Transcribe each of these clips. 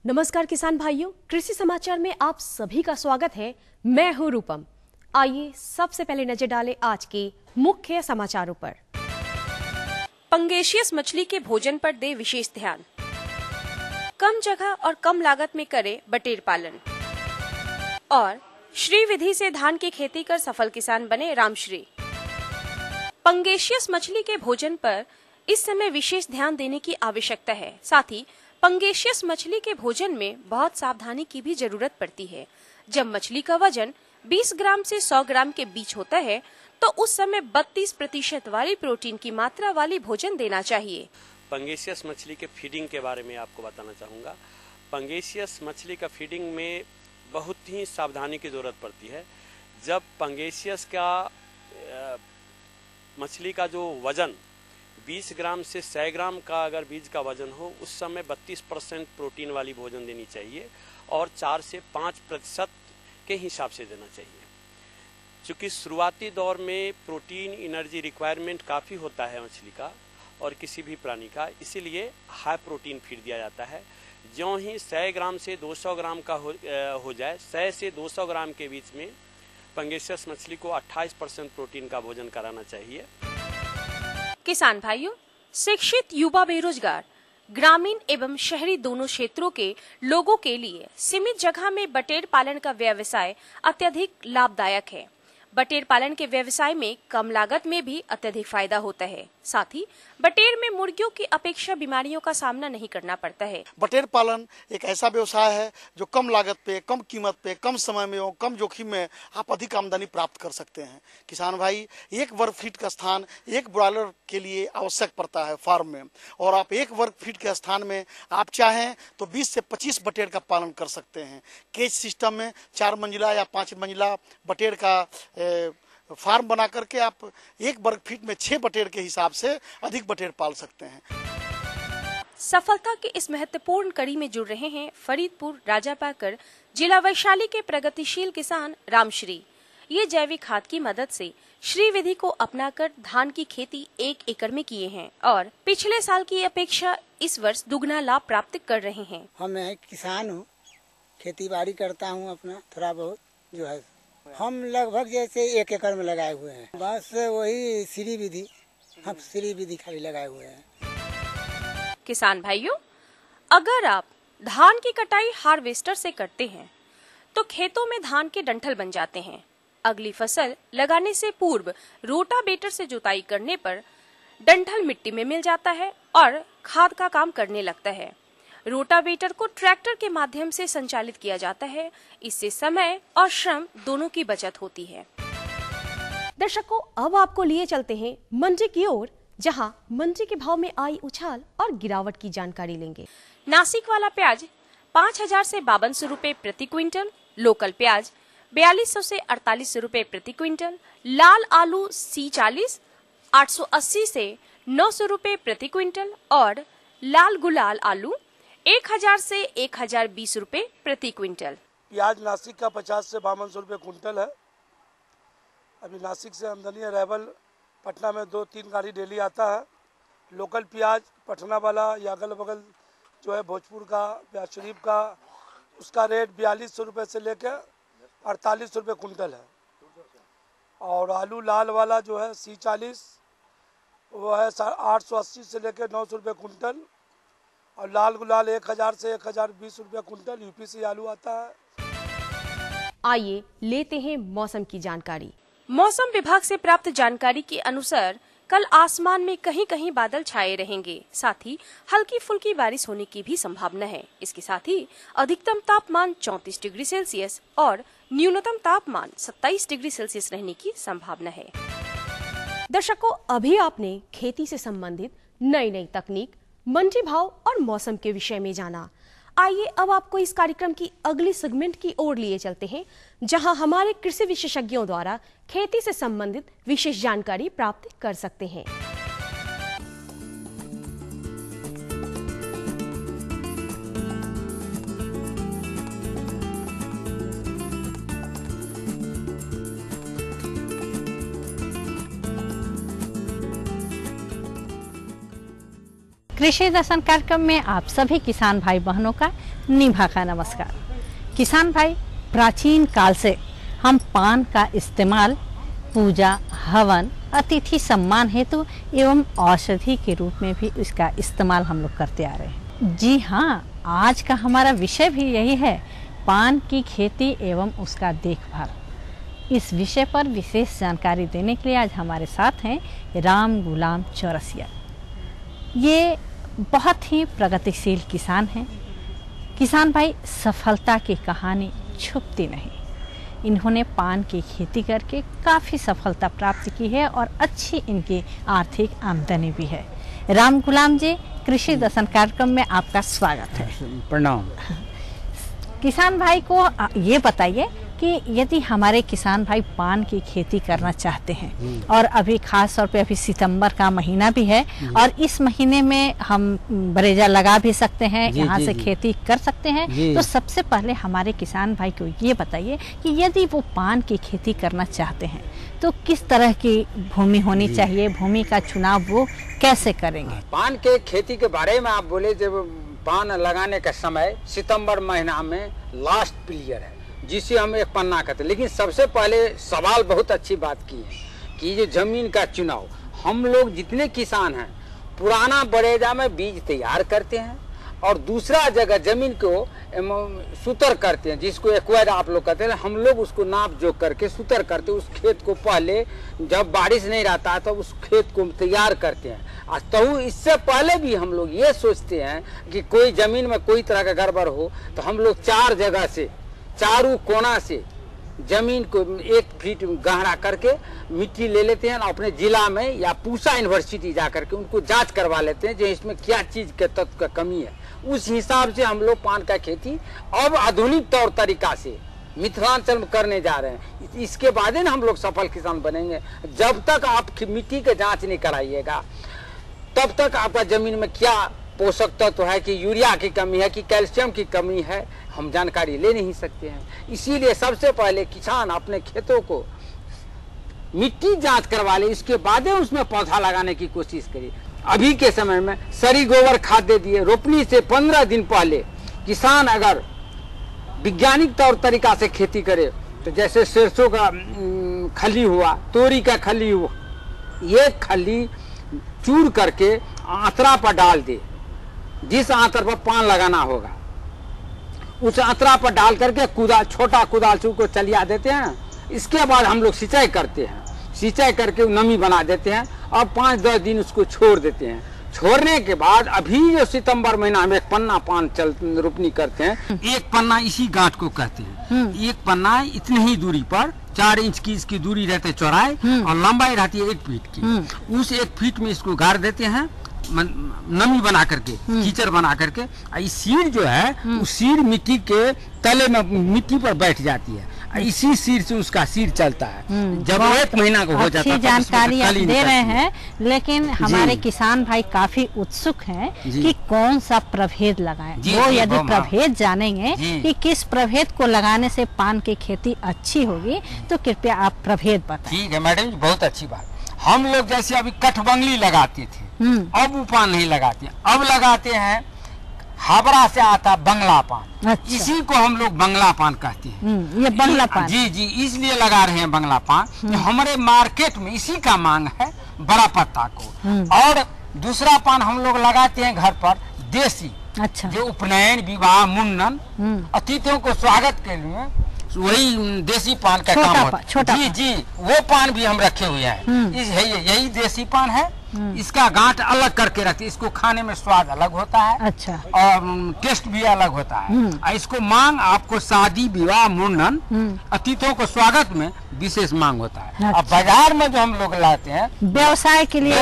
नमस्कार किसान भाइयों, कृषि समाचार में आप सभी का स्वागत है। मैं हूं रूपम। आइए सबसे पहले नजर डालें आज के मुख्य समाचारों पर। पंगेशियस मछली के भोजन पर दे विशेष ध्यान। कम जगह और कम लागत में करे बटेर पालन। और श्री विधि से धान की खेती कर सफल किसान बने रामश्री। पंगेशियस मछली के भोजन पर इस समय विशेष ध्यान देने की आवश्यकता है। साथ ही पंगेशियस मछली के भोजन में बहुत सावधानी की भी जरूरत पड़ती है। जब मछली का वजन 20 ग्राम से 100 ग्राम के बीच होता है तो उस समय 32% वाली प्रोटीन की मात्रा वाली भोजन देना चाहिए। पंगेशियस मछली के फीडिंग के बारे में आपको बताना चाहूँगा। पंगेशियस मछली का फीडिंग में बहुत ही सावधानी की जरूरत पड़ती है। जब पंगेशियस का मछली का जो वजन 20 ग्राम से 100 ग्राम का अगर बीज का वजन हो, उस समय 32% प्रोटीन वाली भोजन देनी चाहिए और 4 से 5% के हिसाब से देना चाहिए। क्योंकि शुरुआती दौर में प्रोटीन एनर्जी रिक्वायरमेंट काफ़ी होता है मछली का और किसी भी प्राणी का, इसीलिए हाई प्रोटीन फीड दिया जाता है। ज्यों ही 100 ग्राम से 200 ग्राम का हो जाए, 100 से 200 ग्राम के बीच में पंगेशियस मछली को 28% प्रोटीन का भोजन कराना चाहिए। किसान भाइयों, शिक्षित युवा बेरोजगार ग्रामीण एवं शहरी दोनों क्षेत्रों के लोगों के लिए सीमित जगह में बटेर पालन का व्यवसाय अत्यधिक लाभदायक है। बटेर पालन के व्यवसाय में कम लागत में भी अत्यधिक फायदा होता है। साथ ही बटेर में मुर्गियों की अपेक्षा बीमारियों का सामना नहीं करना पड़ता है। बटेर पालन एक ऐसा व्यवसाय है जो कम लागत पे, कम कीमत पे, कम समय में और कम जोखिम में आप अधिक आमदनी प्राप्त कर सकते हैं। किसान भाई, 1 वर्ग फीट का स्थान एक ब्रॉयलर के लिए आवश्यक पड़ता है फार्म में, और आप 1 वर्ग फीट के स्थान में आप चाहें तो 20 से 25 बटेर का पालन कर सकते हैं। केज सिस्टम में 4 मंजिला या 5 मंजिला बटेर का फार्म बना करके आप 1 वर्ग फीट में 6 बटेर के हिसाब से अधिक बटेर पाल सकते हैं। सफलता की इस महत्वपूर्ण कड़ी में जुड़ रहे हैं फरीदपुर राजापाकर जिला वैशाली के प्रगतिशील किसान रामश्री। ये जैविक खाद की मदद से श्री विधि को अपनाकर धान की खेती 1 एकड़ में किए हैं और पिछले साल की अपेक्षा इस वर्ष दुगना लाभ प्राप्त कर रहे हैं। मैं किसान हूँ, खेती बाड़ी करता हूँ, अपना थोड़ा बहुत जो है। हम लगभग जैसे 1 एकड़ में लगाए हुए हैं। बस वही श्री विधि, हम श्री विधि खाली लगाए हुए हैं। किसान भाइयों, अगर आप धान की कटाई हार्वेस्टर से करते हैं तो खेतों में धान के डंठल बन जाते हैं। अगली फसल लगाने से पूर्व रोटावेटर से जुताई करने पर डंठल मिट्टी में मिल जाता है और खाद का काम करने लगता है। रोटावेटर को ट्रैक्टर के माध्यम से संचालित किया जाता है। इससे समय और श्रम दोनों की बचत होती है। दर्शकों, अब आपको लिए चलते हैं मंडी की ओर, जहां मंडी के भाव में आई उछाल और गिरावट की जानकारी लेंगे। नासिक वाला प्याज 5000 से 5200 रुपए प्रति क्विंटल, लोकल प्याज 4200 से 4800 रुपए प्रति क्विंटल, लाल आलू C40 880 से 900 रुपए प्रति क्विंटल और लाल गुलाल आलू 1000 से 1020 रुपए प्रति क्विंटल। प्याज नासिक का 50 से 5200 रुपये कुंटल है। अभी नासिक से आमदनी अराइवल पटना में 2-3 गाड़ी डेली आता है। लोकल प्याज पटना वाला या अगल बगल जो है भोजपुर का, प्याज शरीफ का, उसका रेट 4200 रुपये से लेकर 4800 रुपये कुंटल है। और आलू लाल वाला जो है C40 वो है 880 से लेकर 900 रुपये कुंटल और लाल गुलाल 1000 से 1020 रुपये कुंटल यूपी से आलू आता है। आइए लेते हैं मौसम की जानकारी। मौसम विभाग से प्राप्त जानकारी के अनुसार कल आसमान में कहीं कहीं बादल छाए रहेंगे। साथ ही हल्की फुल्की बारिश होने की भी संभावना है। इसके साथ ही अधिकतम तापमान 34 डिग्री सेल्सियस और न्यूनतम तापमान 27 डिग्री सेल्सियस रहने की संभावना है। दर्शकों, अभी आपने खेती से संबंधित नई नई तकनीक, मंडी भाव और मौसम के विषय में जाना। आइए अब आपको इस कार्यक्रम की अगली सेगमेंट की ओर लिए चलते हैं, जहां हमारे कृषि विशेषज्ञों द्वारा खेती से संबंधित विशेष जानकारी प्राप्त कर सकते हैं। कृषि दर्शन कार्यक्रम में आप सभी किसान भाई बहनों का निभा का नमस्कार। किसान भाई, प्राचीन काल से हम पान का इस्तेमाल पूजा, हवन, अतिथि सम्मान हेतु एवं औषधि के रूप में भी इसका इस्तेमाल हम लोग करते आ रहे हैं। जी हाँ, आज का हमारा विषय भी यही है, पान की खेती एवं उसका देखभाल। इस विषय पर विशेष जानकारी देने के लिए आज हमारे साथ हैं राम गुलाम चौरसिया। ये बहुत ही प्रगतिशील किसान हैं। किसान भाई, सफलता की कहानी छुपती नहीं। इन्होंने पान की खेती करके काफ़ी सफलता प्राप्त की है और अच्छी इनकी आर्थिक आमदनी भी है। राम गुलाम जी, कृषि दर्शन कार्यक्रम में आपका स्वागत है। प्रणाम। किसान भाई को ये बताइए कि यदि हमारे किसान भाई पान की खेती करना चाहते हैं और अभी खास तौर पे अभी सितंबर का महीना भी है और इस महीने में हम बरेजा लगा भी सकते हैं, यहाँ से खेती कर सकते हैं, तो सबसे पहले हमारे किसान भाई को ये बताइए कि यदि वो पान की खेती करना चाहते हैं तो किस तरह की भूमि होनी चाहिए, भूमि का चुनाव वो कैसे करेंगे? पान के खेती के बारे में आप बोले, जब पान लगाने का समय सितंबर महीना में लास्ट पीरियड है, जिसे हम एक पन्ना कहते हैं। लेकिन सबसे पहले सवाल बहुत अच्छी बात की है कि ये जमीन का चुनाव, हम लोग जितने किसान हैं पुराना बरेजा में बीज तैयार करते हैं और दूसरा जगह जमीन को सुतर करते हैं, जिसको एक्वायर आप लोग कहते हैं। हम लोग उसको नाप जोक करके सुतर करते हैं। उस खेत को पहले जब बारिश नहीं रहता तो उस खेत को तैयार करते हैं। तो इससे पहले भी हम लोग ये सोचते हैं कि कोई जमीन में कोई तरह का गड़बड़ हो तो हम लोग 4 जगह से, चारों कोना से जमीन को 1 फीट गहरा करके मिट्टी ले लेते हैं और अपने जिला में या पूसा यूनिवर्सिटी जा करके उनको जांच करवा लेते हैं जो इसमें क्या चीज के तत्व का कमी है। उस हिसाब से हम लोग पान का खेती अब आधुनिक तौर तरीका से मिथिलांचल में करने जा रहे हैं। इसके बाद हम लोग सफल किसान बनेंगे। जब तक आप मिट्टी के जांच नहीं कराइएगा तब तक आपका जमीन में क्या पोषक तत्व है, कि यूरिया की कमी है, कि कैल्शियम की कमी है, हम जानकारी ले नहीं सकते हैं। इसीलिए सबसे पहले किसान अपने खेतों को मिट्टी जांच करवा ले, इसके बाद उसमें पौधा लगाने की कोशिश करिए। अभी के समय में सरी गोबर खाद दे दिए। रोपनी से 15 दिन पहले किसान अगर वैज्ञानिक तौर तरीका से खेती करे तो जैसे सरसों का खली हुआ, तोरी का खली हुआ, ये खली चूर करके आंतरा पर डाल दे। जिस आंतर पर पान लगाना होगा उस आंतरा पर डाल करके छोटा कुदाल से उसको चलिया देते हैं। इसके बाद हम लोग सिंचाई करते हैं। सिंचाई करके नमी बना देते हैं और 5-10 दिन उसको छोड़ देते हैं। छोड़ने के बाद अभी जो सितंबर महीना में 1 पन्ना पान रोपनी करते हैं। 1 पन्ना इसी गांठ को कहते हैं। 1 पन्ना इतनी ही दूरी पर 4 इंच की इसकी दूरी रहती है चौड़ाई और लंबाई रहती है 1 फीट की। उस 1 फीट में इसको गाड़ देते हैं नमी बना करके, कीचड़ बना करके। इस सीड जो है उस सीड मिट्टी के तले में मिट्टी पर बैठ जाती है। इसी सीड से उसका सीड चलता है। जब 1 महीना को हो जाता है, जानकारी आप दे रहे हैं। लेकिन हमारे किसान भाई काफी उत्सुक हैं कि कौन सा प्रभेद लगाएं। वो यदि प्रभेद जानेंगे कि किस प्रभेद को लगाने से पान की खेती अच्छी होगी तो कृपया आप प्रभेद बताएं। ठीक है मैडम जी, बहुत अच्छी बात। हम लोग जैसे अभी कठबंगली लगाते थे, अब वो पान नहीं लगाते, अब लगाते हैं हावड़ा से आता बंगला पान। अच्छा। इसी को हम लोग बंगला पान कहते हैं। ये बंगला पान, जी जी, इसलिए लगा रहे हैं बंगला पान। हमारे मार्केट में इसी का मांग है, बड़ा पत्ता को। और दूसरा पान हम लोग लगाते हैं घर पर देसी। अच्छा। जो उपनयन, विवाह, मुंडन, अतिथियों को स्वागत के लिए वही देसी पान का काम होता है। जी जी, वो पान भी हम रखे हुए हैं। यही देसी पान है। इसका गांठ अलग करके रखती है। इसको खाने में स्वाद अलग होता है, अच्छा, और टेस्ट भी अलग होता है। और इसको मांग आपको शादी विवाह मुंडन अतिथियों को स्वागत में विशेष मांग होता है। अच्छा। अब बाजार में जो हम लोग लाते हैं व्यवसाय के लिए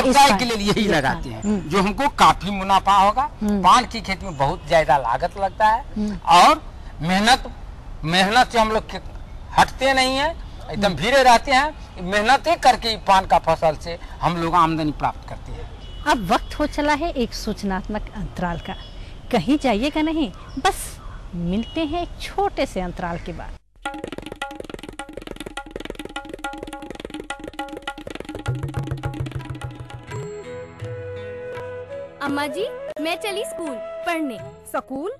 यही लगाते हैं, जो हमको काफी मुनाफा होगा। पान की खेती में बहुत ज्यादा लागत लगता है और मेहनत से हम लोग हटते नहीं है, एकदम भीड़े रहते हैं। मेहनत करके पान का फसल से हम लोग आमदनी प्राप्त करते हैं। अब वक्त हो चला है एक सूचनात्मक अंतराल का, कहीं जाइएगा नहीं, बस मिलते हैं एक छोटे से अंतराल के बाद। अम्मा जी, मैं चली स्कूल पढ़ने। स्कूल?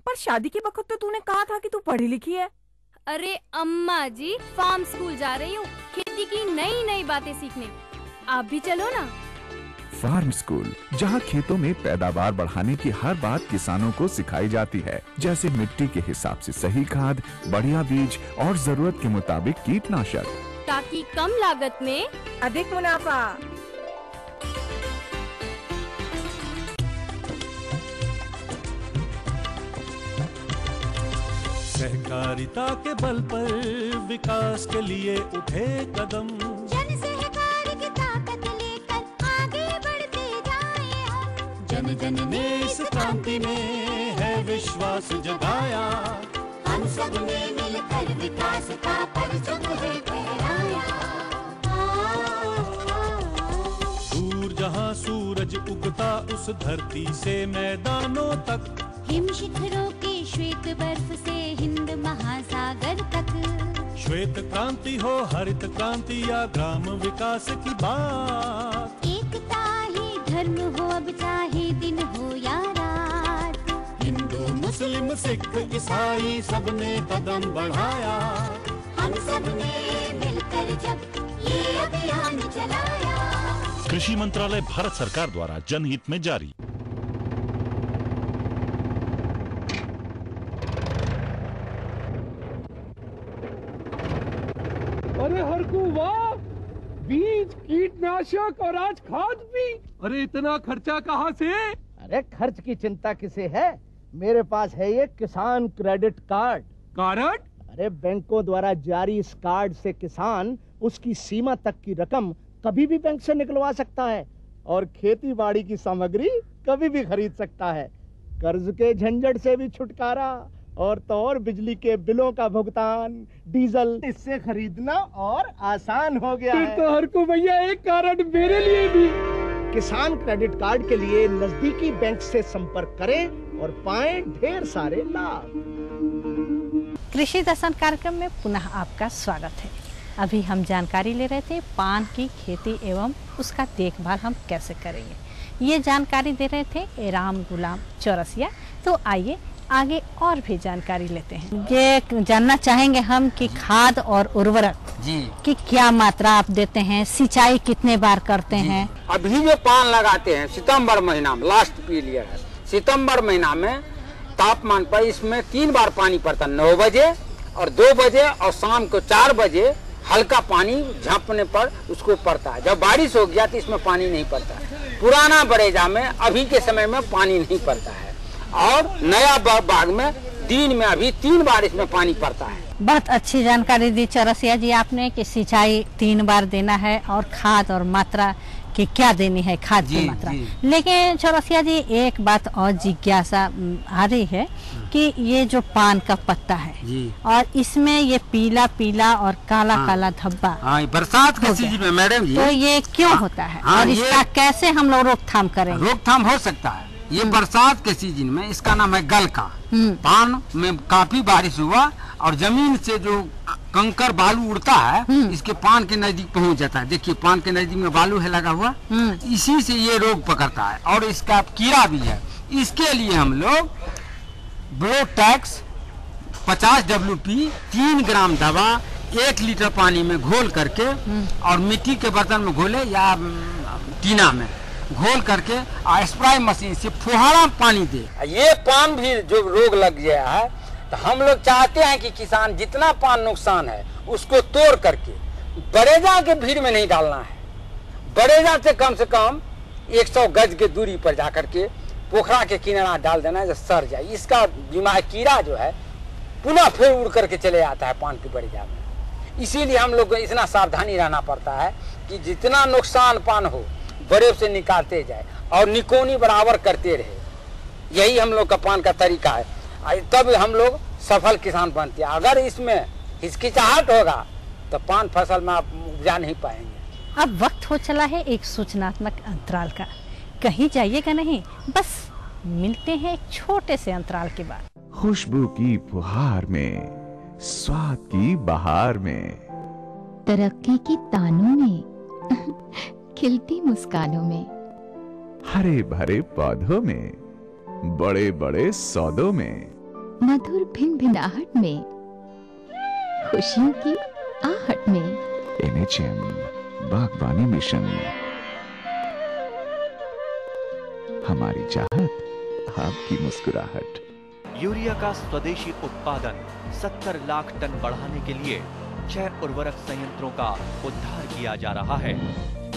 पर शादी के वक्त तो तूने कहा था कि तू पढ़ी लिखी है। अरे अम्मा जी, फार्म स्कूल जा रही हूँ, खेती की नई नई बातें सीखने। आप भी चलो ना। फार्म स्कूल, जहाँ खेतों में पैदावार बढ़ाने की हर बात किसानों को सिखाई जाती है, जैसे मिट्टी के हिसाब से सही खाद, बढ़िया बीज और जरूरत के मुताबिक कीटनाशक, ताकि कम लागत में अधिक मुनाफा। सहकारिता के बल पर विकास के लिए उठे कदम, जन सहकार की ताकत लेकर आगे बढ़ते जाएं हम। जन जन ने इस क्रांति में है विश्वास जगाया, हम सब ने मिलकर विकास का परचम है फहराया। दूर जहाँ सूरज उगता उस धरती से मैदानों तक, हिम शिखरों के श्वेत बर्फ से हिंद महासागर तक। श्वेत क्रांति हो हरित क्रांति या ग्राम विकास की बात, एकता ही धर्म हो अब चाहे दिन हो या रात। हिंदू मुस्लिम सिख ईसाई सबने कदम बढ़ाया, हम सब ने मिलकर जब ये अभियान चलाया। कृषि मंत्रालय भारत सरकार द्वारा जनहित में जारी। अरे हरकू वाह, बीज, कीटनाशक और आज खाद भी। अरे इतना खर्चा कहाँ से? अरे खर्च की चिंता किसे है, मेरे पास है ये किसान क्रेडिट कार्ड। कार्ड? अरे बैंकों द्वारा जारी इस कार्ड से किसान उसकी सीमा तक की रकम कभी भी बैंक से निकलवा सकता है और खेती बाड़ी की सामग्री कभी भी खरीद सकता है। कर्ज के झंझट से भी छुटकारा और तो और बिजली के बिलों का भुगतान, डीजल इससे खरीदना और आसान हो गया है। तो हर को भैया एक कार्ड मेरे लिए भी। किसान क्रेडिट कार्ड के लिए नजदीकी बैंक से संपर्क करें और पाएं ढेर सारे लाभ। कृषि दर्शन कार्यक्रम में पुनः आपका स्वागत है। अभी हम जानकारी ले रहे थे पान की खेती एवं उसका देखभाल हम कैसे करेंगे, ये जानकारी दे रहे थे राम गुलाम चौरसिया। तो आइए आगे और भी जानकारी लेते हैं। ये जानना चाहेंगे हम कि खाद और उर्वरक जी की क्या मात्रा आप देते हैं, सिंचाई कितने बार करते हैं? अभी जो पान लगाते हैं सितंबर महीना में, लास्ट पीरियड है, सितंबर महीना में तापमान पर इसमें 3 बार पानी पड़ता है, 9 बजे और 2 बजे और शाम को 4 बजे हल्का पानी झाँपने पर उसको पड़ता है। जब बारिश हो गया तो इसमें पानी नहीं पड़ता है। पुराना बरेजा में अभी के समय में पानी नहीं पड़ता है और नया बाग में दिन में अभी 3 बार इसमें पानी पड़ता है। बहुत अच्छी जानकारी दी चौरसिया जी आपने कि सिंचाई 3 बार देना है और खाद और मात्रा कि क्या देनी है, खाद की मात्रा। लेकिन चौरसिया जी एक बात और जिज्ञासा आ रही है कि ये जो पान का पत्ता है और इसमें ये पीला पीला और काला काला धब्बा बरसात के सीजन में मैडम जी, तो ये क्यों होता है और इसका कैसे हम लोग रोकथाम करेंगे? रोकथाम हो सकता है। ये बरसात के सीजन में, इसका नाम है गलका। पान में काफी बारिश हुआ और जमीन से जो कंकर बालू उड़ता है इसके पान के नजदीक पहुंच जाता है। देखिए पान के नजदीक में बालू है लगा हुआ, इसी से ये रोग पकड़ता है और इसका कीड़ा भी है। इसके लिए हम लोग ब्लोटैक्स 50 WP 3 ग्राम दवा 1 लीटर पानी में घोल करके और मिट्टी के बर्तन में घोले या टीना में घोल करके स्प्रे मशीन से फुहारा पानी दे। ये पान भी जो रोग लग गया है तो हम लोग चाहते हैं कि किसान जितना पान नुकसान है उसको तोड़ करके बरेजा के भीड़ में नहीं डालना है। बरेजा से कम 100 गज के दूरी पर जाकर के पोखरा के किनारा डाल देना जो सड़ जाए। इसका बीमारी कीड़ा जो है पुनः फिर उड़ करके चले आता है पान की बड़िया में। इसीलिए हम लोग को इतना सावधानी रहना पड़ता है कि जितना नुकसान पान हो बड़े से निकालते जाए और निकोनी बराबर करते रहे। यही हम लोग का पान का तरीका है, तब हम लोग सफल किसान बनते हैं। अगर इसमें हिचकिचाहट होगा तो पान फसल में आप उपजा नहीं पाएंगे। अब वक्त हो चला है एक सूचनात्मक अंतराल का। कहीं जाइएगा नहीं, बस मिलते हैं एक छोटे से अंतराल के बाद। खुशबू की फुहार में, स्वाद की बहार में, तरक्की की तानों में, खिलती मुस्कानों में, हरे भरे पौधों में, बड़े बड़े सौदों में, मधुर भिनभिनाहट में, खुशियों की आहट में। NHM बागवानी मिशन, हमारी चाहत आपकी मुस्कुराहट। यूरिया का स्वदेशी उत्पादन 70 लाख टन बढ़ाने के लिए 6 उर्वरक संयंत्रों का उद्धार किया जा रहा है।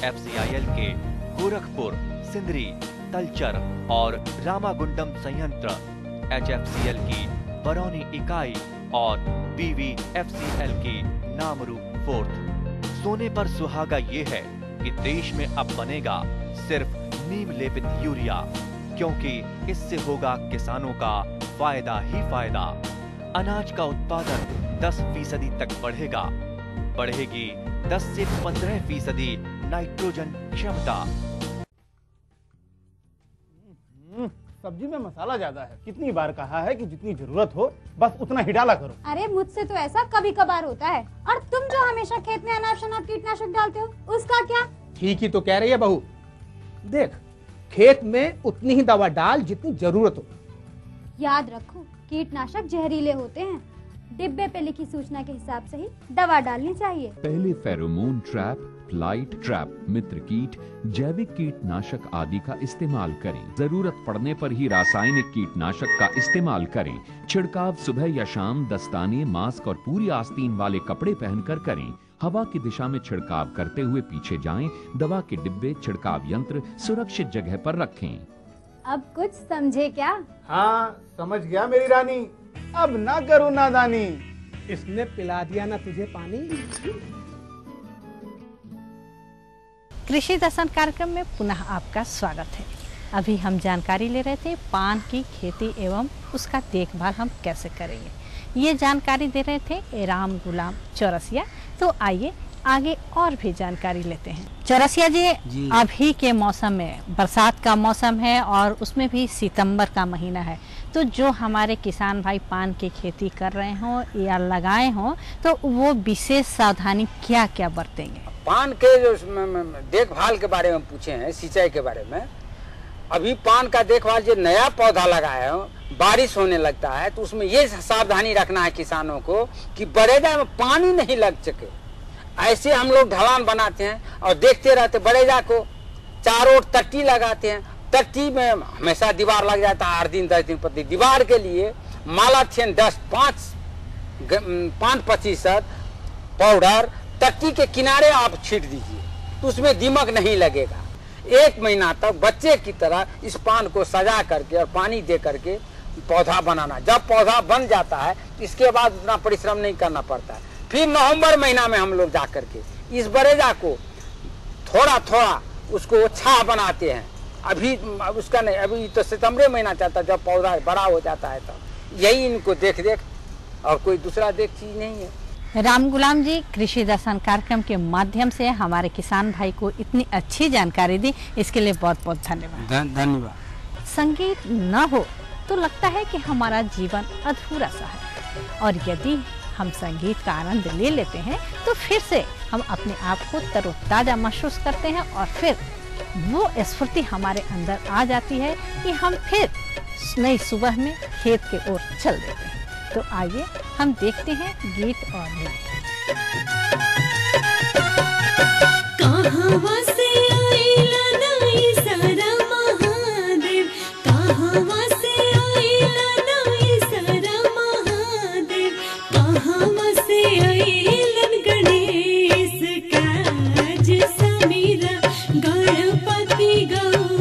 FCIL के गोरखपुर, सिंदरी, तलचर और रामागुंडम संयंत्र, HFCL की बरौनी इकाई और BVFCL की नामरू फोर्थ। सोने पर सुहागा ये है कि देश में अब बनेगा सिर्फ नीम लेपित यूरिया, क्योंकि इससे होगा किसानों का फायदा ही फायदा। अनाज का उत्पादन 10% तक बढ़ेगा, बढ़ेगी 10 से 15% नाइट्रोजन क्षमता। सब्जी में मसाला ज्यादा है। कितनी बार कहा है कि जितनी जरूरत हो बस उतना ही डाला करो। अरे मुझसे तो ऐसा कभी कभार होता है। और तुम जो हमेशा खेत में अनाप शनाप कीटनाशक डालते हो, उसका क्या? ठीक ही तो कह रही है बहू। देख, खेत में उतनी ही दवा डाल जितनी जरूरत हो। याद रखो, कीटनाशक जहरीले होते हैं। डिब्बे पे लिखी सूचना के हिसाब से ही दवा डालनी चाहिए। पहले फेरोमोन ट्रैप, फ्लाइट ट्रैप, मित्र कीट, जैविक कीटनाशक आदि का इस्तेमाल करें। जरूरत पड़ने पर ही रासायनिक कीटनाशक का इस्तेमाल करें। छिड़काव सुबह या शाम दस्ताने, मास्क और पूरी आस्तीन वाले कपड़े पहनकर करें। हवा की दिशा में छिड़काव करते हुए पीछे जाएं। दवा के डिब्बे, छिड़काव यंत्र सुरक्षित जगह पर रखें। अब कुछ समझे क्या? हाँ, समझ गया मेरी रानी। अब ना करो नादानी। इसने पिला दिया ना तुझे पानी। कृषि दर्शन कार्यक्रम में पुनः आपका स्वागत है। अभी हम जानकारी ले रहे थे पान की खेती एवं उसका देखभाल हम कैसे करेंगे। ये जानकारी दे रहे थे राम गुलाम चौरसिया। तो आइए आगे और भी जानकारी लेते हैं। चौरसिया जी, अभी के मौसम में, बरसात का मौसम है और उसमें भी सितंबर का महीना है, तो जो हमारे किसान भाई पान की खेती कर रहे हों या लगाए हों, तो वो विशेष सावधानी क्या क्या बरतेंगे? पान के जो देखभाल के बारे में पूछे हैं, सिंचाई के बारे में, अभी पान का देखभाल जो नया पौधा लगाए हो, बारिश होने लगता है तो उसमें ये सावधानी रखना है किसानों को कि बरेजा में पानी नहीं लग सके। ऐसे हम लोग ढलान बनाते हैं और देखते रहते, बरेजा को चारों ओर तट्टी लगाते हैं। तट्टी में हमेशा दीवार लग जाता है 8 दिन 10 दिन प्रति। दीवार के लिए मालाथियन 5% पाउडर तट्टी के किनारे आप छीट दीजिए, तो उसमें दीमक नहीं लगेगा। 1 महीना तक बच्चे की तरह इस पान को सजा करके और पानी दे करके पौधा बनाना। जब पौधा बन जाता है इसके बाद उतना परिश्रम नहीं करना पड़ता है। फिर नवंबर महीना में हम लोग जा करके इस बरेजा को थोड़ा थोड़ा उसको छाह बनाते हैं। अभी उसका नहीं, अभी तो सितंबर महीना चलता है, जब पौधा बड़ा हो जाता है तब। यही इनको देख देख और कोई दूसरा देख चीज नहीं है। राम गुलाम जी, कृषि दर्शन कार्यक्रम के माध्यम से हमारे किसान भाई को इतनी अच्छी जानकारी दी, इसके लिए बहुत बहुत धन्यवाद। धन्यवाद। संगीत न हो तो लगता है कि हमारा जीवन अधूरा सा है, और यदि हम संगीत का आनंद ले लेते हैं तो फिर से हम अपने आप को तरोताजा महसूस करते हैं और फिर वो स्फूर्ति हमारे अंदर आ जाती है कि हम फिर नई सुबह में खेत के ओर चल देते हैं। तो आइए हम देखते हैं गीत और कहां से आइला नाई सारा महादेव, कहां से आइला नाई सारा महादेव, कहां से आइलन गणेश काज समीरा गणपति गौ